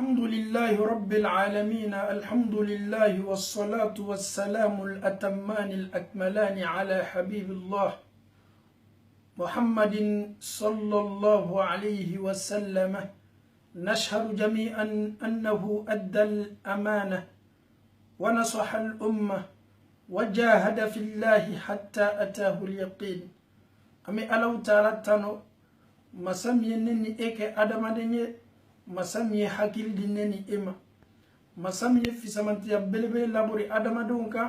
الحمد لله رب العالمين الحمد لله والصلاة والسلام الأتمان الأكملان على حبيب الله محمد صلى الله عليه وسلم. نشهد جميعا أنه أدى الأمانة ونصح الأمة وجاهد في الله حتى أتاه اليقين. أمي ألو تالتانو مسامي نني إيكي أدماني مسامي حكيل دينني إما مسامي في سمانتي بلبل لابوري أدمادونكا.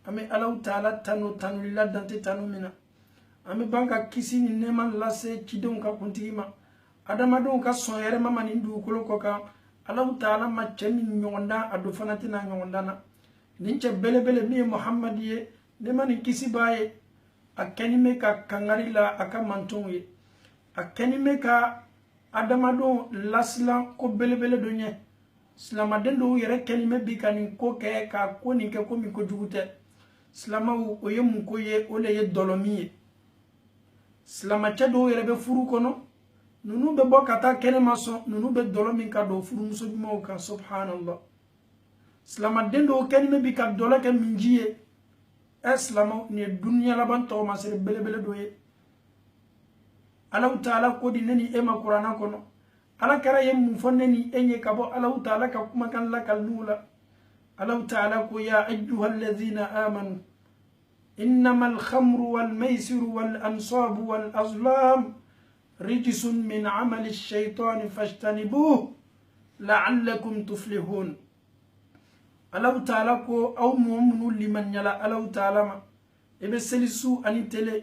أمي ألو تالتانو تانو لدانتي تانو منا أمي بانكا كيسيني نمان لاسي كيدونكا كنتيما أدمادونكا سويري ماما نندو كولوكوكا ألو تالا ما تشمي نيوندا أدوفاناتنا نيوندانا ninche bele bele mi Muhammad ye nemani kisi baye akeni meka kangarila aka manton ye akeni meka adamado lasla ko bele bele donye slama dendo yere keni me bikani ko ke ka ko ni ke ko mi ko jugute slama o ye mun ko ye o le ye dolomi ye slama chedo yere be furu kono nunu be bokata kene maso nunu be dolomi ka do furu muso bi mo kan subhanallah. Slama dendo keni me bika dola ke minjiye eslama ni dunya laban to masere bele bele doye Allah taala ko di neni ema qur'ana kono ala kara yem fonneni enye kabo Allah taala ka kuma kan la kalula Allah taala ko ya ayyuhal ladhina amanu innamal khamru wal maisiru wal ansabu wal azlam rijsun min amali ash-shaytani fashtanibuhu la'allakum tuflihun. Allah taala ko aw mu'minu liman yala Allah taala ma ebe selisu ani tele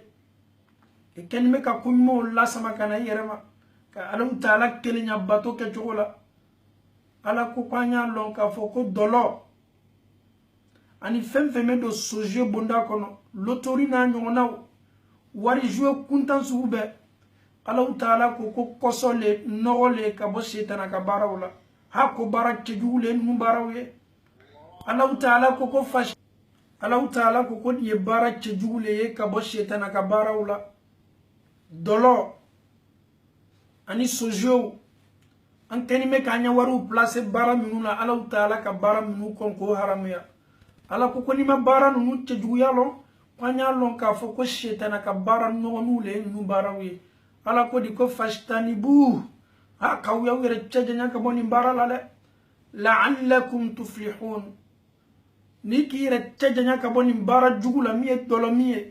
e ken me ka kunmo la sama kana yerema ka Allah taala kelenya bato ke jogola ala ko kwanya lon ka foko dolo ani femme do soje bonda kono lotori na nyona wari jouer kuntan sube Allah taala ko kosole nogole ka bo shetana ka barawla ha ko barak ke jugule nu barawe Allah taala ko fash Allah taala ko ye bara ci jugule ye ka bo shetana ka barawla dolo ani sojo an keni me kanya waru place bara minuna Allah taala ka bara minu kon ko haramya ala ko ni ma bara nu ci jugu yalo kwanya lon ka fo ko shetana ka bara no nule nu barawi ala ko di ko fashtani bu ha ka wiya were cejanya ka boni bara lale la'allakum tuflihun ni kire tejanya ka boni bara jugula miye dolo miye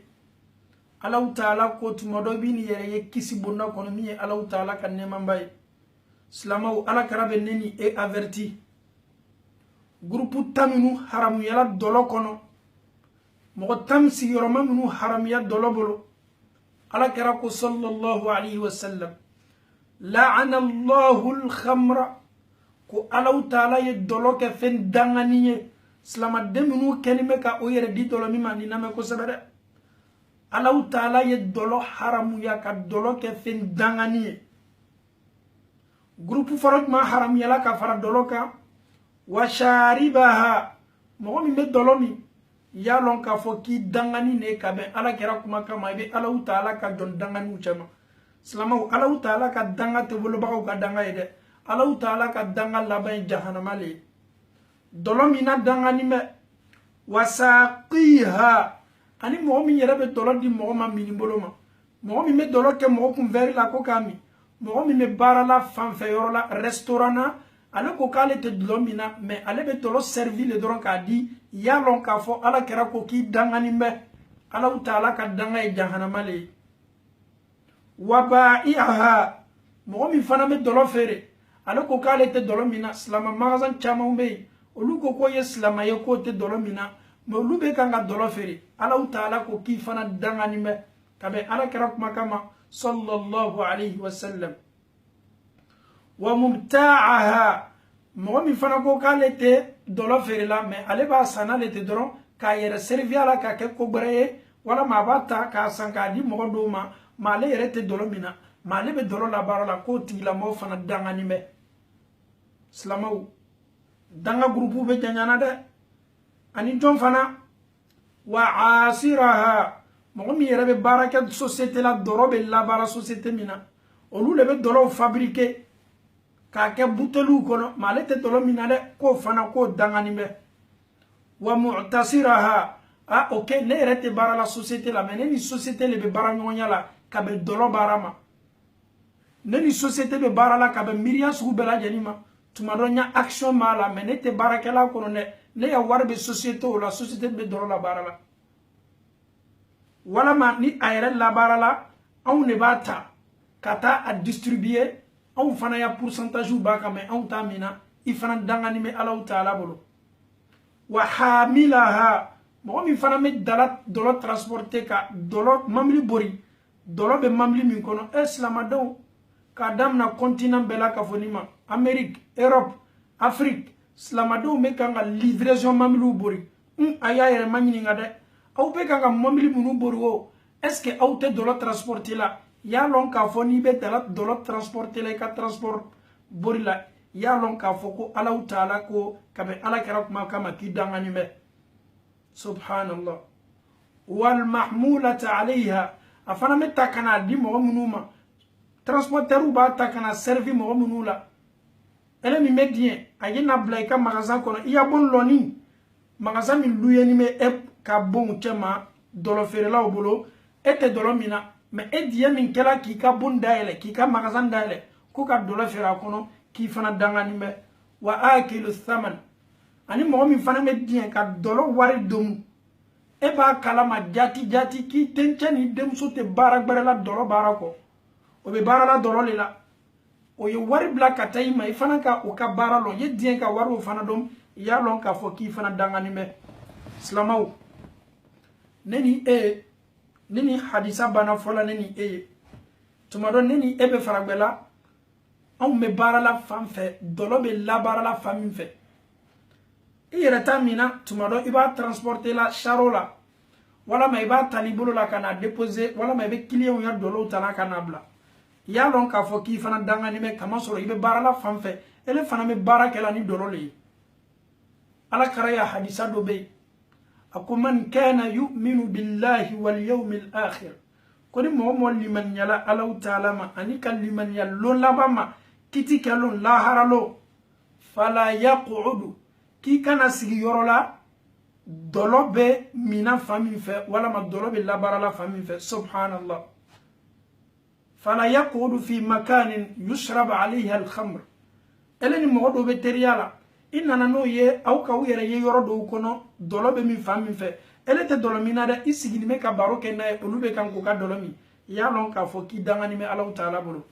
Allah taala ko tumodo bini yere ye kisi bonna kono miye Allah taala kan ne mambay slamaw ala karabe neni e averti groupe taminu haram yala dolo kono mo tamsi yoroma minu haram ya dolo bolo ala karako sallallahu alayhi wa sallam la'ana Allahu al-khamra ko Allah taala ye dolo ke fen danganiye slama deminu kelime ka o yere di dolo mi mani na me ko sabere Allah taala ye dolo haramu ya ka dolo ke fen dangani groupe farot ma haram yala ka fara dolo ka wa sharibaha mo mi me dolo mi ya lon ka fo ki dangani ne ka be ala kera kuma ka ma be Allah taala ka jon dangani uchama slama Allah taala ka danga te bolo ba ka danga yede Allah taala ka danga labay jahannama le dolomina dangani me wasaqiha ani mo mi yere be dolo di mo ma mini boloma mo mi me dolo ke mo kum veri la ko kami mo mi me bara la fan fe yoro la restaurant ale ko kale te dolomina me ale be dolo servi le doron ka di ya lon ka fo ala kera ko ki dangani me ala taala ka danga e jahannama le wabaiha mo mi fana me dolo fere ale ko kale te dolomina slama magazan chama umbe olu ko ye slama ye ko te dolo mina me olu be kanga dolo fere Allah taala ko ki fana dangani me kabe ala kera kuma kama sallallahu alayhi wa sallam wa mubta'aha mo mi fana ko kale te dolo fere la me ale ba sana le te doron ka yere servi ala ka ke ko breye wala ma bata ka sanka di mo do ma le yere te dolo mina ma le be dolo la barola ko tigla mo fana dangani me slamaw danga groupe be janyana de ani ton fana wa asiraha mo mi yere be baraka société la dorobe la bara société mina olu le be doro fabriquer k'a kɛ buteliw kɔnɔ mais ale tɛ dɔlɔ min na dɛ k'o fana k'o danganin bɛ wa mu'tasiraha ok ne yɛrɛ tɛ baara la société la mais ne ni société le bɛ baara ɲɔgɔnya la ka bɛn dɔlɔ baara ma ne ni société bɛ baara la ka bɛn miiriya sugu bɛɛ lajɛlen ma tuma dɔ n ya action b'a la mais ne tɛ baarakɛla kɔnɔ dɛ ne ya wari bɛ société o la société bɛ dɔlɔ la baara la walama ni a yɛrɛ labaara la anw de b'a ta ka taa a distribuer anw fana ya pourcentage b'a kan mais anw t'a mina i fana dangani bɛ Alahu Taala bolo wa hamilaha mɔgɔ min fana bɛ dɔlɔ transporter ka dɔlɔ mamili bori dɔlɔ bɛ mamili min kɔnɔ silamadenw k'a damina continent bɛɛ la k'a fɔ nin ma Amérique Europe Afrique silamadenw bɛ kan ka livraison mamiliw bori a y'a yɛrɛ ma ɲininka dɛ aw bɛ kan ka mamili minnu bori o est-ce que aw tɛ dɔlɔ transporter la y'a lɔn k'a fɔ n'i bɛ dɔlɔ transporter la i ka transport bori la y'a lɔn k'a fɔ ko Alahu Taala ko kabɛ Ala kɛra kuma kama k'i dangani bɛ subhanallah wal mahmulata alayha a fana bɛ ta kana di mɔgɔ minnu ma transporteur b'a ta kana servi mɔgɔ minnu la ele min bɛ diɲɛ a ye na bila i ka magasin kɔnɔ i ya bon lɔni magasin min luyeni bɛ e ka bon cɛ ma dɔlɔ feerelaw bolo e tɛ dɔlɔ min na mais e diɲɛ min kɛra k'i ka bon dayɛlɛ k'i ka magasin dayɛlɛ ko ka dɔlɔ feere a kɔnɔ k'i fana dangani bɛ wa akilu thaman ani mɔgɔ min fana bɛ diɲɛ ka dɔlɔ wari domu e b'a kalama jati jati k'i dencɛ ni denmuso tɛ baara gbɛrɛ la dɔlɔ baara kɔ o bɛ baara la dɔlɔ le la o ye wari bila ka taa i ma i fana ka o ka baara lɔn ye diɲɛ ka wari o fana dɔn i y'a lɔn k'a fɔ k'i fana dangani bɛ silamaw ne ni e ne ni hadisa banna fɔla ne ni e ye tuma dɔ ne ni e bɛ faragbɛ la anw bɛ baara la fan fɛ dɔlɔ bɛ labaara la fan min fɛ i yɛrɛ ta min na tuma dɔ i b'a transporter la charo la walama i b'a tali bolo la ka na déposer walama i bɛ client ya dɔlɔw ta la ka na bila i y'a lɔn k'a fɔ k'i fana dangani bɛ kamasɔrɔ i bɛ baara la fan fɛ ele fana bɛ baara kɛ la ni dɔlɔ le ye ala kara ya hadisa dɔ bɛ yen a ko man kana yu'minu billahi wal yawmil akhir ko ni mɔgɔ mɔgɔ limaniyala Alahu Taala ma ani ka limaniya lon laban ma kiti kɛ lon lahara lo fala yaqudu k'i kana sigi yɔrɔ la dɔlɔ bɛ mina fan min fɛ walama dɔlɔ bɛ labaara la fan min fɛ subhanallah fala yaqudu fi makanin yushrab alayhi al-khamr ele ni mɔgɔ dɔw bɛ teriya la i nana n'o ye aw ka u yɛrɛ ye yɔrɔ dɔw kɔnɔ dɔlɔ bɛ min fan min fɛ ele tɛ dɔlɔ min na dɛ i sigilen bɛ ka baro kɛ n'a ye olu bɛ kan k'u ka dɔlɔ min i y'a lɔn k'a fɔ k'i dangani bɛ Alahu Taala bolo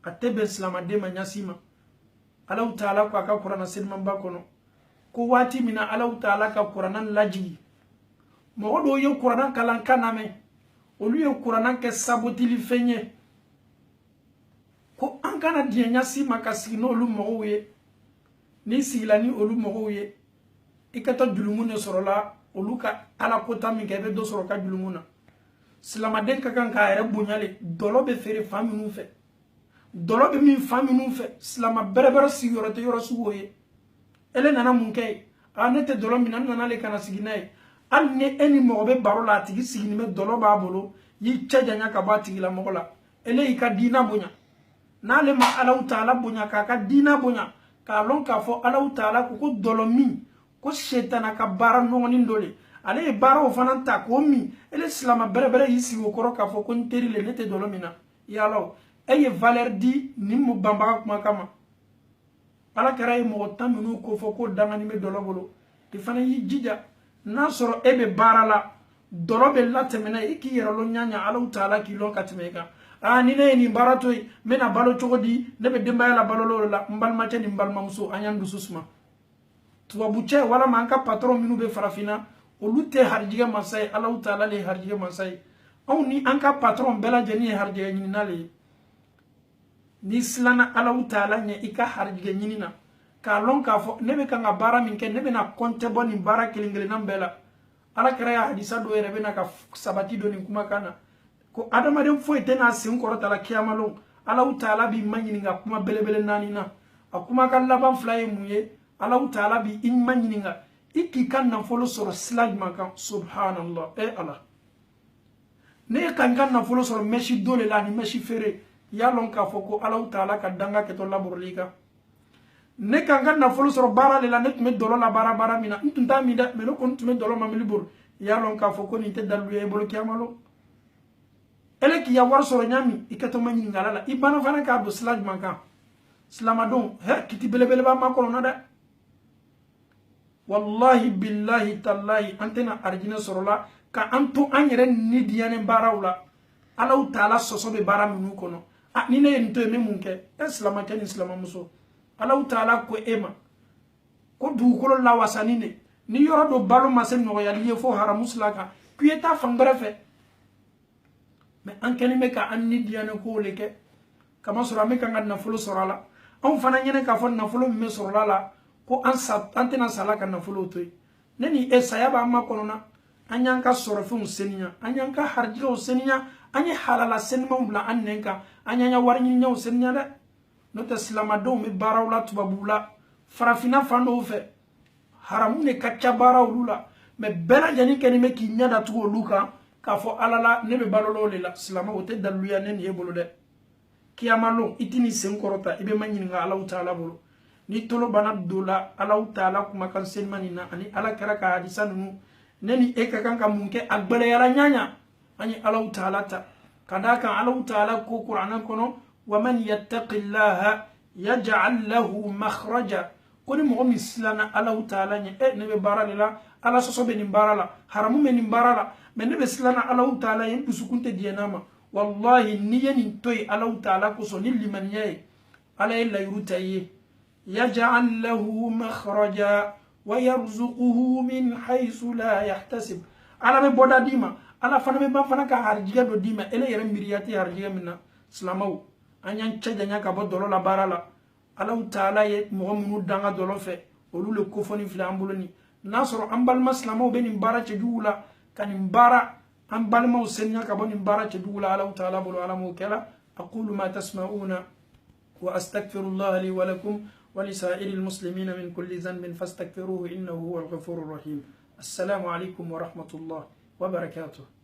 a tɛ bɛn silamaden ma ɲasi ma Alahu Taala ko a ka kuranna selimanba kɔnɔ ko waati min na Alahu Taala ka kuranna lajigi mɔgɔ dɔw ye kuranna kalan kan lamɛn olu ye kuranna kɛ sabotili fɛn ye ko an kana diɲɛ ɲasi ma ka sigi n'olu mɔgɔw ye n'i sigila ni olu mɔgɔw ye i ka taa julumu de sɔrɔla olu ka ala kota min kɛ i bɛ dɔ sɔrɔ ka julumu na silamaden ka kan k'a yɛrɛ bonyale dɔlɔ bɛ feere fan minnu fɛ dɔlɔ bɛ min fan minnu fɛ silama bɛrɛbɛrɛ sigiyɔrɔ tɛ yɔrɔ sugu o ye ele nana mun kɛ ye ne tɛ dɔlɔ min na n nana ale kana sigi n'a ye hali ni e ni mɔgɔ bɛ baro la a tigi sigilen bɛ dɔlɔ b'a bolo y'i cɛ janya ka bɔ a tigilamɔgɔ la ele y'i ka diina bonya n'ale ma Alahu Taala bonya k'a ka diina bonya k'a lɔn k'a fɔ Alahu Taala ko dɔlɔ min ko setana ka baara nɔgɔnin dɔ le ale ye baaraw fana ta k'o min ele silama bɛrɛbɛrɛ y'i sigi o kɔrɔ k'a fɔ ko n teri le ne tɛ dɔlɔ min na yalaw e ye valeur di nin mu banbaga kuma kama ala kɛra ye mɔgɔ 10 minnu ko fɔ ko dangani bɛ dɔlɔ bolo i fana y'i jija n'a sɔrɔ e bɛ baara la dɔlɔ bɛ latɛmɛna i k'i yɛrɛ lɔn ɲaɲa Alahu Taala k'i lɔn ka tɛmɛ i kan ni ne ye nin baara to yen n bɛna balo cogo di ne bɛ denbaya la balo la n balimacɛ ni n balimamuso an y'an dusu suma tubabu cɛ walama an ka patron minnu bɛ farafinna olu tɛ harijigɛ mansa ye Alahu Taala le ye harijigɛ mansa ye anw ni an ka patron bɛɛ lajɛlen ye harijigɛ ɲinina le ye n'i silanna Alahu Taala ɲɛ i ka harijigɛ ɲini na k'a lɔn k'a fɔ ne bɛ kan ka baara min kɛ ne bɛna compte bɔ nin baara kelen kelenna bɛɛ la ala kɛra ya hadisa dɔ yɛrɛ bɛna ka sabati dɔ nin kumakan na ko adamaden foyi tɛ n'a sen kɔrɔta la kiyama lon Alahu Taala b'i ma ɲininka kuma belebele 4 na a kumakan laban 2 ye mun ye Alahu Taala b'i ma ɲininka i k'i ka nafolo sɔrɔ sila jumɛn kan subhanallah ala ne ye ka n ka nafolo sɔrɔ mɛsi dɔ le la ani mɛsi feere i y'a lɔn k'a fɔ ko Alahu Taala ka danga kɛtɔ laboroli kan ne kan ka nafolo sɔrɔ baara de la ne tun bɛ dɔlɔ la baara min na n tun t'a min dɛ mais ne kɔni tun bɛ dɔlɔ mamili bolo i y'a lɔn k'a fɔ ko nin tɛ dalilu ye i bolo kiyama lo ele k'i ya wari sɔrɔ ɲami i kɛtɔ ma ɲininka ala la i banna fana k'a don sila jumɛn kan silamadenw kiti belebeleba ma kɔnɔ na dɛ wallahi billahi tallahi an tɛna arijinɛ sɔrɔ la ka an to an yɛrɛ nidiyanen baaraw la alaw taala sɔsɔ bɛ baara minnu kɔnɔ ni ne ye nin to yen n bɛ mun kɛ silamakɛ ni silamamuso alaw taala ko e ma ko dugukolo lawasani de ni yɔrɔ dɔ balo ma se nɔgɔyali ye fo haramu sila kan k'i ye taa fan wɛrɛ fɛ mais an kɛlen bɛ ka an nidiyanen kow le kɛ kamasɔrɔ an bɛ kan ka nafolo sɔrɔ a la anw fana ɲɛnɛ k'a fɔ nafolo min bɛ sɔrɔ a la ko an tɛna sala ka nafolo to yen ne ni e saya b'an ma kɔnɔna an y'an ka sɔrɔfɛnw seniya an y'an ka harijigaw seniya an ye halala senimaw bila an nɛn kan an y'an ka wari ɲiniɲɛw seniya dɛ n'o tɛ silamadenw bɛ baaraw la tubabuw la farafinna fan dɔw fɛ haramu de ka ca baara olu la mais bɛɛ lajɛlen kɛlen bɛ k'i ɲɛ datugu olu kan k'a fɔ ala la ne bɛ balo le la silama o tɛ daliluya ne ni e bolo dɛ kiyama lon i tɛ nin sen kɔrɔta i bɛ ma ɲininka alaw taala bolo ni tolo bana don la alaw taala kumakan senima nin na ani ala kɛra ka hadisa ninnu ne ni e ka kan ka mun kɛ a gbɛlɛyara ɲaɲa an ye alaw taala ta ka d'a kan alaw taala ko kuranɛ kɔnɔ waman yattaqillaha yaj'al lahu makhraja ko ni mɔgɔ min silanna alaw taala ɲɛ ne bɛ baara de la ala sɔsɔ bɛ nin baara la haramu bɛ nin baara la mais ne bɛ silanna alaw taala ye n dusukun tɛ diɲɛ n'a ma wallahi n'i ye nin to yen alaw taala kosɔn ni limaniya ye ala ye layiru ta i ye yaj'al lahu makhraja wa yarzuquhu min haythu la yahtasib ala bɛ bɔda d'i ma ala fana bɛ ban fana ka harijigɛ dɔ d'i ma ele yɛrɛ miiriya tɛ harijigɛ min na silamaw an y'an cɛ janya ka bɔ dɔlɔ la baara la alaw taala ye mɔgɔ minnu danga dɔlɔ fɛ olu le kofɔni filɛ an bolo ni n'a sɔrɔ an balima silamaw bɛ nin baara cɛjugu la ka nin baara an balimaw seniya ka bɔ nin baara cɛjugu la alaw taala bolo ala m'o kɛla aqulu ma tasma'una wa astaghfirullaha li wa lakum wa li sa'iril muslimina min kulli dhanbin fastaghfiruhu innahu huwal ghafurur rahim assalamu alaikum wa rahmatullahi wa barakatuh